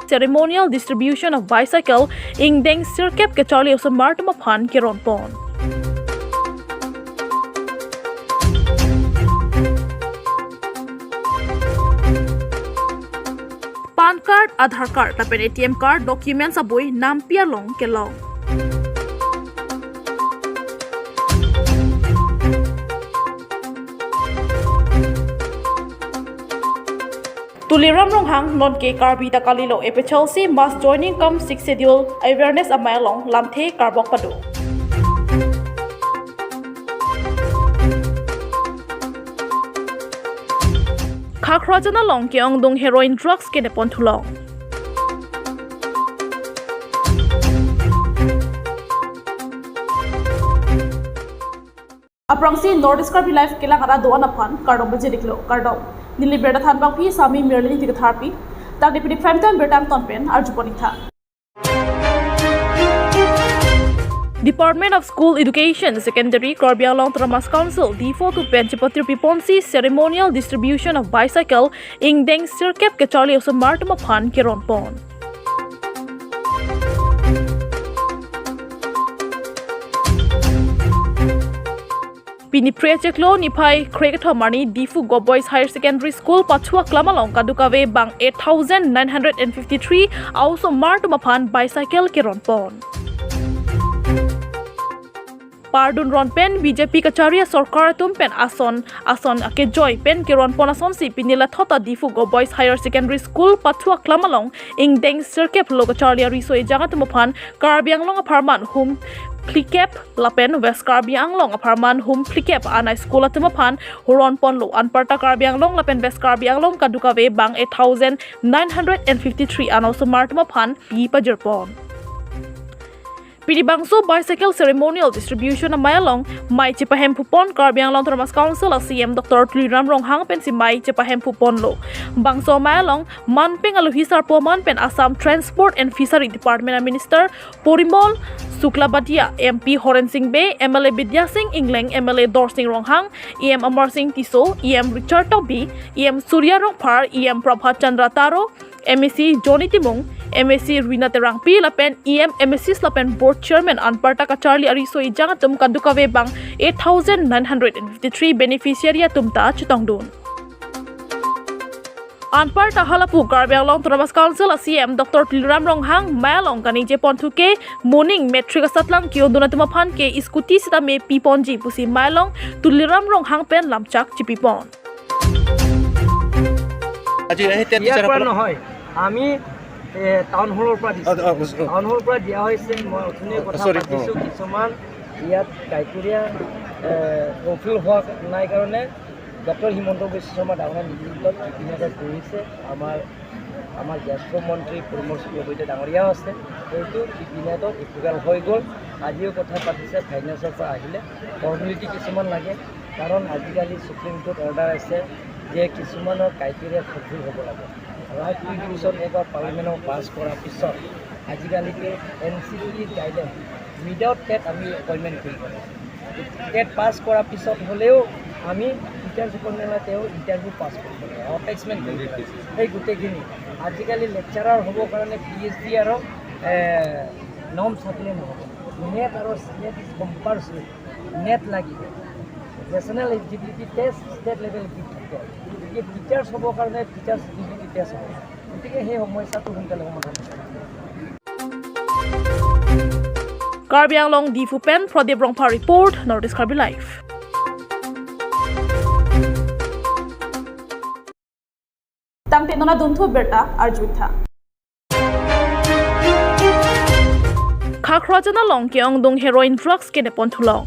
Ceremonial distribution of bicycle ing deng sirkep ke Charlie of Martama Pan Kiron Pon. PAN card, Aadhaar card, lapen ATM card, documents aboy nampia long ke long. Tuliram ronghang non ke Karbi takalilo epichalsi mass joining come 6 schedule awareness amayalong lamthe karbok padu. Khakrajana long ke ongdong heroin drugs ke nepon thulong. Aprangsi North Karbi life kila kara doan aphan kardong beje diklo kardong nili berda than bang phi sami merlini tik tharpi tak deputy prime time bertang ton pen arjuponi tha. Department of School Education Secondary Karbi Anglong Tramas Council D4 to Penchipatri Piponsi ceremonial distribution of bicycle ing deng sirkep ke Charlie of Martama Pan Kiron Pon. Pini Precheklo Nipai Krekatomani Difu Go Boys Higher Secondary School Pachua Klamalong Kadukave Bang 8,953 also Martumapan bicycle Kiron Pon. Pardon Ron Pen BJP Kacharia Sorkar Tumpen Ason Ake Joy Pen Kiron Pon Ason Si Pinila Thota Difu Go Boys Higher Secondary School Pachua Klamalong Ing Deng Sirkep Lokacharia Riso Ejangatumapan Karbi Anglong Aparman Hum Plikep lapen West Karbi Anglong aparman hum Plikep anai school atemapan huron ponlo anparta Karbi Anglong lapen West Karbi Anglong kadukave bang 8,953 anoso martemapan pi pajerpon. Pidi bangso bicycle ceremonial distribution na mayalong mai chipahem pupon Karbi Anglong Tramas Council a CM Dr. Tuliram Ronghang pen si mai chipahem pupon lo. Bangso mayalong manpeng aluhisar po manpen Assam Transport and Fishery Department Minister Porimol Suklabadia MP Horen Singh Bay MLA Bidya Singh Ingleng MLA Dor Singh Ronghang EM Amar Singh Tiso EM Richard Tobi EM Surya Rongpar EM Prabhat Chandra Taro MSc Johnny Timong MSc Rina Terangpi lapen EM MSc lapen board chairman Anparta Kacharli Ariso Ijangatum kadukave bang 8,953 beneficiary atumta chutongdun. Anparta halapu Karbi Anglong Tramas Council a CM Dr. Tuliram Ronghang mayalong kanije pontuke morning metric satlang kionduna tumapan ke iskuti sita me piponji pusi mayalong Tuliram Ronghang pen lamchak chipipon. আমি town হলৰ পৰা দিয়া হৈছে মই অথনি কথা পাতিছো কিছুমান ইয়াত কাইকুৰীয়া কফিল হোৱা নাই কাৰণে ডক্টৰ হিমন্ত বিশ্ব শৰ্মা ডাঙৰীয়াৰ নেতৃত্বত ইতিমধ্যে কৰিছে আমাৰ জ্যেষ্ঠ মন্ত্ৰী পৰিমল শুক্লবৈদ্য ডাঙৰীয়া আছে সেইটো ইতিমধ্যে ইফুগাল হৈ গ'ল আজিও কথা পাতিছে ফাইনেন্সৰ পৰা আহিলে ফৰ্মেলিটি কিছুমান লাগে কাৰণ আজিকালি সুপ্ৰিম কোৰ্ট অৰ্ডাৰ আছে যে কিছুমানৰ কাইকুৰীয়া ফুলফিল হ'ব লাগে right division ever parliament pass kora pisot ajikalike NCT guideline without that ami appointment kori that pass kora pisot holeo ami interview kornela teo interview pass kori attachment kori ei gute gini ajikali lecturer hobo karone PhD aro norm sakle no net aro net is compulsory net lagi national eligibility test state level ये teachers होबो करने teachers eligibility test हो गतिके हे समस्याটো हुनकाले সমাধান Karbi Anglong Difu Pen Pradip Rongpa report Northeast Karbi Life. Tang tenona dunthu berta arjuitha. Khakrajana long ke ongdong heroin drugs ke nepon thulong.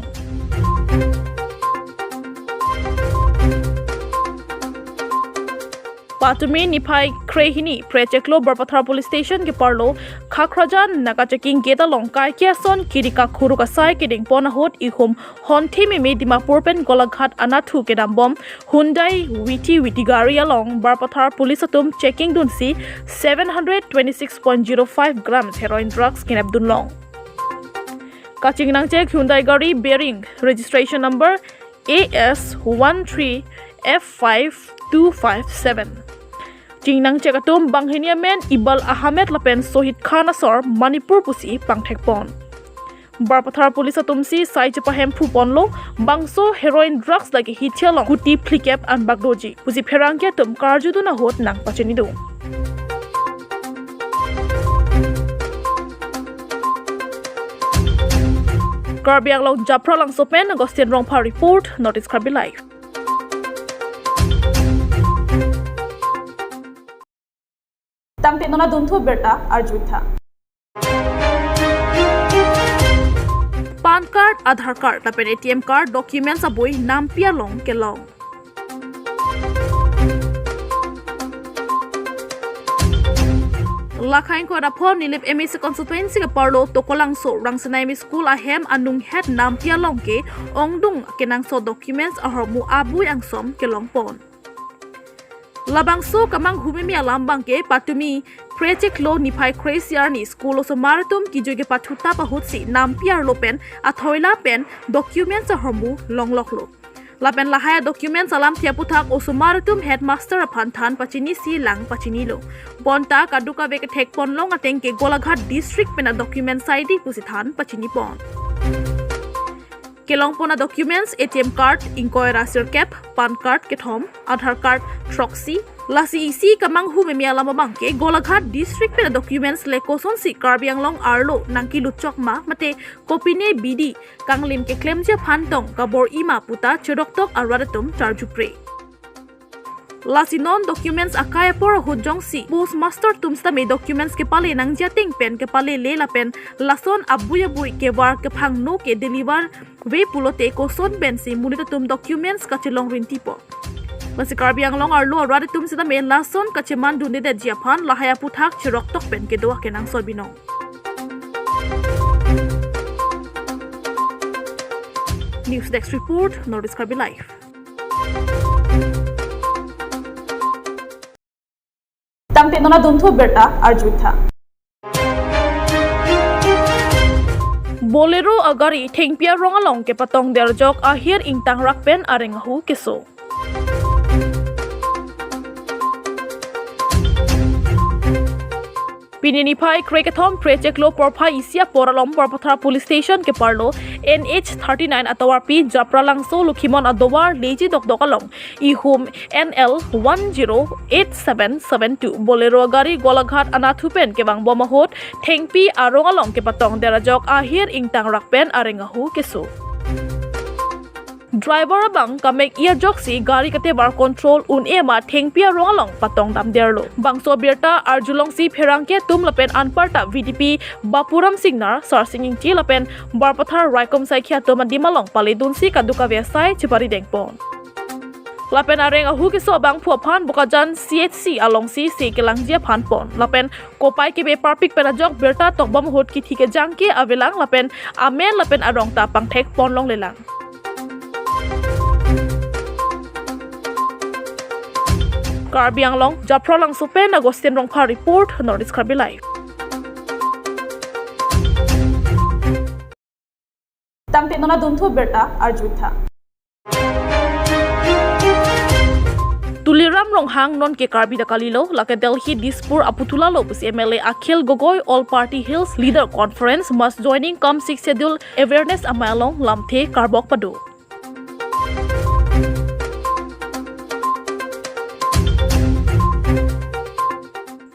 Patumi Nipai Krehini Precheklo Barpathar Police Station ke parlo Khakrajan Nakachaking Geta Longkai Kiason Kirika Khuruka Sai Kiding Ponahot Ihum Honthimi Me Dimapur Pen Golaghat Anathu Kedambom Hyundai Witi Gari along Barpathar Police Atum checking Dunsi 726.05 grams heroin drugs Kinabdun Long. Kaching nang check Hyundai Gari bearing registration number AS13F5257. Jingnang Chekatum Banghenia Men Ibal Ahmed Lapen Sohit Khan Asor Manipur Pusi Pangthek Pon. Barpathar Police Atumsi Sai Chipahem Puponlo Bangso Heroin Drugs like Hitialong Kuti Plikep and Bagdoji Pusi Perangya Tum Karjuduna Hot Nang Pachenido. Karbi Anglong Japra Lang Sopen Agustin Rongpa Report Notice Karbi Live. Tang Tenona Duntu Berta Arjuitha. PAN card, Aadhaar card, lapen ATM card, documents aboy nampia long ke long. Lakhain ko rapor nilip MSC constituency ke parlo tokolang so rangsanai school ahem anung head nampia long ke ongdung kenang so documents ahormu abu yang som ke long pon. Labangso kamang humimi alambang ke patumi Project Law Nipai Crazier ni School of Marathon ki joge pathuta pahutsi nampiar lopen athoila pen documents ahormu longloklo. Lapen lahaya documents alam tiaputhak osumaratum headmaster apanthan pachini si lang pachinilo. Bonta kaduka veke thek pon long ateng ke Golaghat district pena document ID pusithan pachini pon. Kelong pona documents ATM card, inkoira cap, PAN card kethom, Aadhaar card, Troxy, lasi isi kamang hu memiala mamangke Golaghat district pena documents lekoson si Karbi Anglong arlo nangki luchok ma mate kopine bidi kanglim ke claim je phantong kabor ima puta chodoktok aradatum charjupre. Lasi non documents akaya por hujong si postmaster tumsta me documents ke pale nang jating pen ke pale le la pen lason abuya bui ke war ke phang no ke deliver ve pulote ko son ben si mulita tum documents ka chilong rintipo. Masi Karbi Anglong arlo aradatum sita me lason ka cheman dunde de japan lahaya puthak chirok tok pen ke doa ke nang sorbino. News Desk Report, Notice Karbi Live. Tang Tenona Duntu Berta Arjuitha. Bolero agari thengpia rongalong ke patong derjok ahir ingtang rakpen arengahu keso. Pini Nipai Krekathom Project Law Porpa Isia Poralom Porpathar Police Station ke parlo NH 39 atawar P Japra Langso Lukhimon Adowar Leji Dokdokalong Ihum NL 108772 Bolero gari Golaghat Anathupen ke bang bomahot Thengpi arongalong ke patong derajok ahir ingtang rakpen arengahu keso. Driver bang kamek ia joksi gari kate bar control un ema thengpia rongalong patong dam derlo bangso Abirta arjulong si pherangke tum lapen anparta VDP Bapuram Signar sarsinging chi lapen barpathar raikom saikhya toma dimalong paledun si kaduka vesai chipari dengpon lapen areng ahu ke so bang phuaphan bokajan CHC along si se kelang jia phan pon lapen kopai ke be parpik penajok Birta tokbam hot ki thike jangke avelang lapen amen lapen arong ta pangthek pon long lelang. Karbi Anglong Japra Lang Sopen Agustin Rongpa Report Notice Karbi Live. Tang Tenona Duntu Berta Arjuitha. Tuliram Ronghang non ke Karbi Dakalilo lake Delhi Dispur Aputulalo pus MLA Akhil Gogoi All Party Hills Leader Conference must joining come 6 schedule awareness amalong lamthe Karbok Padu.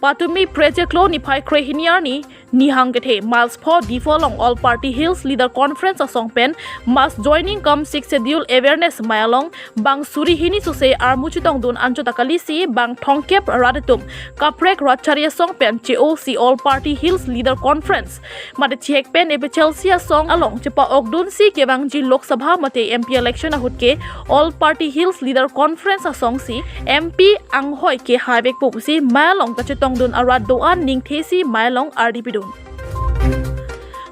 Patumi Project Law Nipai Krehiniarni Nihangete Miles Po Defolong All Party Hills Leader Conference Asong Pen must joining come 6 schedule awareness mayalong bang surihini suse armuchitong dun anchotakalisi bang thongkep radatum kaprek ratcharia song pen COC All Party Hills Leader Conference mate chek pen ebe Chelsea song along chepa okdun si ke bang ji Lok Sabha mate MP election ahutke All Party Hills Leader Conference asong si MP anghoi ke haibek popusi mayalong kachetong dun arad doan ningthesi mayalong RDP dun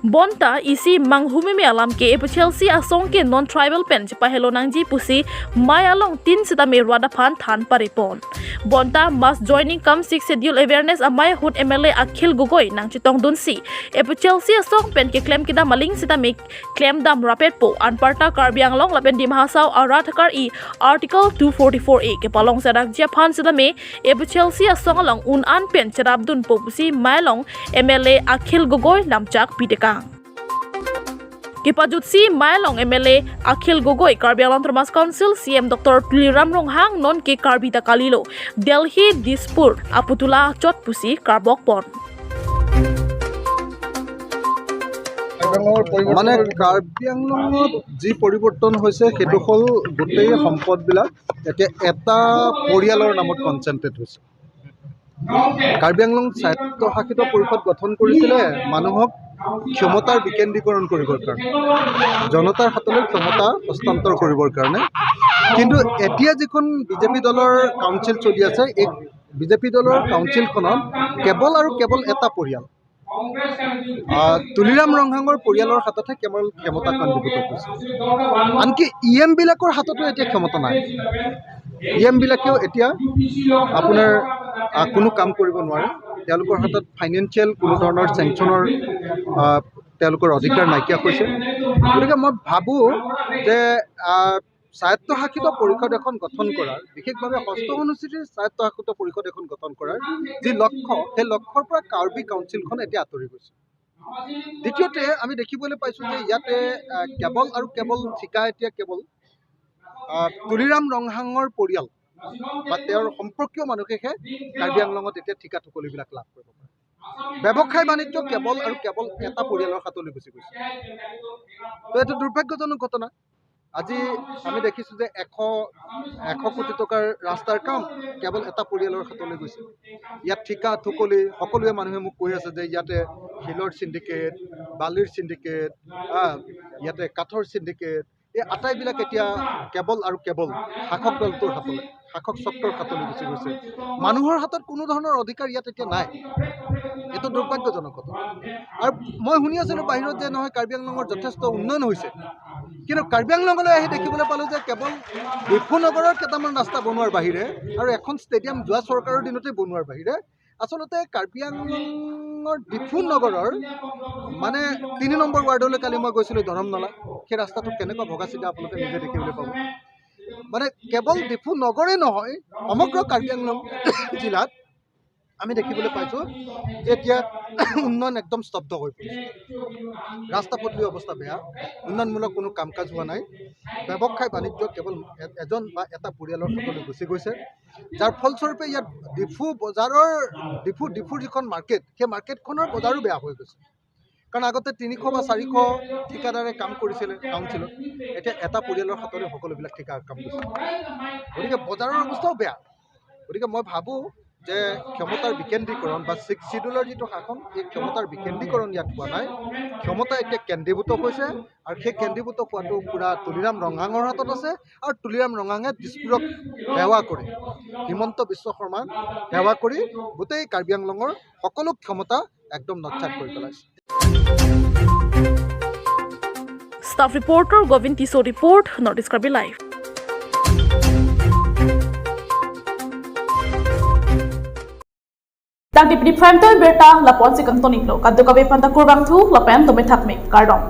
Bonta isi manghumi me alam ke epchelsi asong ke non tribal pen chipa hello nangji pusi mai along tin sita me rwada phan than paripon. Bonta must joining come 6 schedule awareness amai hut MLA Akhil Gogoi nang chitong dunsi epchelsi asong pen ke claim kida maling sita me claim dam rapet po anparta Karbi Anglong lapen di mahasau arathakar I article 244A ke palong sadak jia phan sita me epchelsi asong along un an pen cherab dun po pusi mai long MLA Akhil Gogoi lamchak piteka Kipajutsi Mailong MLA Akhil Gogoi Karbi Autonomous Council CM Dr. Tuliram Ronghang non ke Karbi Takalilo Delhi Dispur Aputula Chot Pusi Karbok Pon মানে কাৰ্বি আংলঙত যি পৰিৱৰ্তন হৈছে সেইটো হ'ল গোটেই সম্পদবিলাক এতিয়া এটা পৰিয়ালৰ নামত কনচেন্ট্ৰেট হৈছে কাৰ্বি আংলং স্বায়ত্তশাসিত পৰিষদ গঠন কৰিছিলে মানুহক ক্ষমতাৰ বিকেন্দ্ৰীকৰণ কৰিবৰ কাৰণে জনতাৰ হাতলৈ ক্ষমতা হস্তান্তৰ কৰিবৰ কাৰণে কিন্তু এতিয়া যিখন বিজেপি দলৰ কাউন্সিল চলি আছে এই বিজেপি দলৰ কাউন্সিলখনত কেৱল আৰু কেৱল এটা পৰিয়াল তুলিৰাম ৰংহাঙৰ পৰিয়ালৰ হাততহে কেৱল ক্ষমতা কেন্দ্ৰীভূত হৈছে আনকি EM বিলাকৰ হাততো এতিয়া ক্ষমতা নাই EM বিলাকেও এতিয়া আপোনাৰ কোনো কাম কৰিব নোৱাৰে তেওঁলোকৰ হাতত ফাইনেন্সিয়েল কোনো ধৰণৰ চেংচনৰ তেওঁলোকৰ অধিকাৰ নাইকিয়া হৈছে গতিকে মই ভাবোঁ যে স্বায়ত্তশাসিত পৰিষদ এখন গঠন কৰাৰ বিশেষভাৱে ষষ্ঠ অনুসূচীৰ স্বায়ত্তশাসিত পৰিষদ এখন গঠন কৰাৰ যি লক্ষ্য সেই লক্ষ্যৰ পৰা কাৰ্বি কাউন্সিলখন এতিয়া আঁতৰি গৈছে দ্বিতীয়তে আমি দেখিবলৈ পাইছোঁ যে ইয়াতে কেৱল আৰু কেৱল ঠিকা এতিয়া কেৱল তুলিৰাম ৰংহাঙৰ পৰিয়াল বা তেওঁৰ সম্পৰ্কীয় মানুহেহে কাৰ্বি আংলঙত এতিয়া ঠিকা ঠুকলিবিলাক লাভ কৰিব পাৰে ব্যৱসায় বাণিজ্য কেৱল আৰু কেৱল এটা পৰিয়ালৰ হাতলৈ গুচি গৈছে তো এইটো দুৰ্ভাগ্যজনক ঘটনা আজি আমি দেখিছোঁ যে 100 কোটি টকাৰ ৰাস্তাৰ কাম কেৱল এটা পৰিয়ালৰ হাতলৈ গৈছে ইয়াত ঠিকা ঠুকলি সকলোৱে মানুহে মোক কৈ আছে যে ইয়াতে শিলৰ চিণ্ডিকেট বালিৰ চিণ্ডিকেট ইয়াতে কাঠৰ চিণ্ডিকেট এই আটাইবিলাক এতিয়া কেৱল আৰু কেৱল শাসক দলটোৰ হাতলৈ শাসক চক্ৰৰ হাতলৈ গুচি গৈছে মানুহৰ হাতত কোনো ধৰণৰ অধিকাৰ ইয়াত এতিয়া নাই এইটো দুৰ্ভাগ্যজনক কথা আৰু মই শুনি আছিলোঁ বাহিৰত যে নহয় কাৰ্বি আংলঙৰ যথেষ্ট উন্নয়ন হৈছে কিন্তু কাৰ্বি আংলঙলৈ আহি দেখিবলৈ পালোঁ যে কেৱল ডিফুনগৰৰ কেইটামান ৰাস্তা বনোৱাৰ বাহিৰে আৰু এখন ষ্টেডিয়াম যোৱা চৰকাৰৰ দিনতে বনোৱাৰ বাহিৰে আচলতে কাৰ্বি আংলঙৰ ডিফুনগৰৰ মানে 3 নম্বৰ ৱাৰ্ডলৈ কালি মই গৈছিলোঁ ধৰমনলা সেই ৰাস্তাটো কেনেকুৱা ভগা চিগা আপোনালোকে নিজে দেখিবলৈ পাব মানে কেৱল ডিফুনগৰে নহয় সমগ্ৰ কাৰ্বি আংলং জিলাত আমি দেখিবলৈ পাইছোঁ যে এতিয়া উন্নয়ন একদম স্তব্ধ হৈ পৰিছে ৰাস্তা পদূলিৰ অৱস্থা বেয়া উন্নয়নমূলক কোনো কাম কাজ হোৱা নাই ব্যৱসায় বাণিজ্য কেৱল এজন বা এটা পৰিয়ালৰ হাতলৈ গুচি গৈছে যাৰ ফলস্বৰূপে ইয়াত ডিফুৰ যিখন মাৰ্কেট সেই মাৰ্কেটখনৰ বজাৰো বেয়া হৈ গৈছে কাৰণ আগতে 300 বা 400 ঠিকাদাৰে কাম কৰিছিলে কাউন্সিলত এতিয়া এটা পৰিয়ালৰ হাতলৈ সকলোবিলাক ঠিকা কাম কৰিছে গতিকে বজাৰৰ অৱস্থাও বেয়া গতিকে মই ভাবোঁ যে ক্ষমতাৰ বিকেন্দ্ৰীকৰণ বা 6 শিডিউলৰ যিটো শাসন এই ক্ষমতাৰ বিকেন্দ্ৰীকৰণ ইয়াত হোৱা নাই ক্ষমতা এতিয়া কেন্দ্ৰীভূত হৈছে আৰু সেই কেন্দ্ৰীভূত হোৱাটো পূৰা তুলিৰাম ৰংহাঙৰ হাতত আছে আৰু তুলিৰাম ৰংহাঙে দিছপুৰক সেৱা কৰি হিমন্ত বিশ্ব শৰ্মাক সেৱা কৰি গোটেই কাৰ্বি আংলঙৰ সকলো ক্ষমতা একদম নচ্ছাত কৰি পেলাইছে Staff reporter Govind Tiso report Northeast Karbi Live Tang di prime time Abirta lapon si kantoning lo kadto kabe panta kurbang thu lapen to me thakme kardong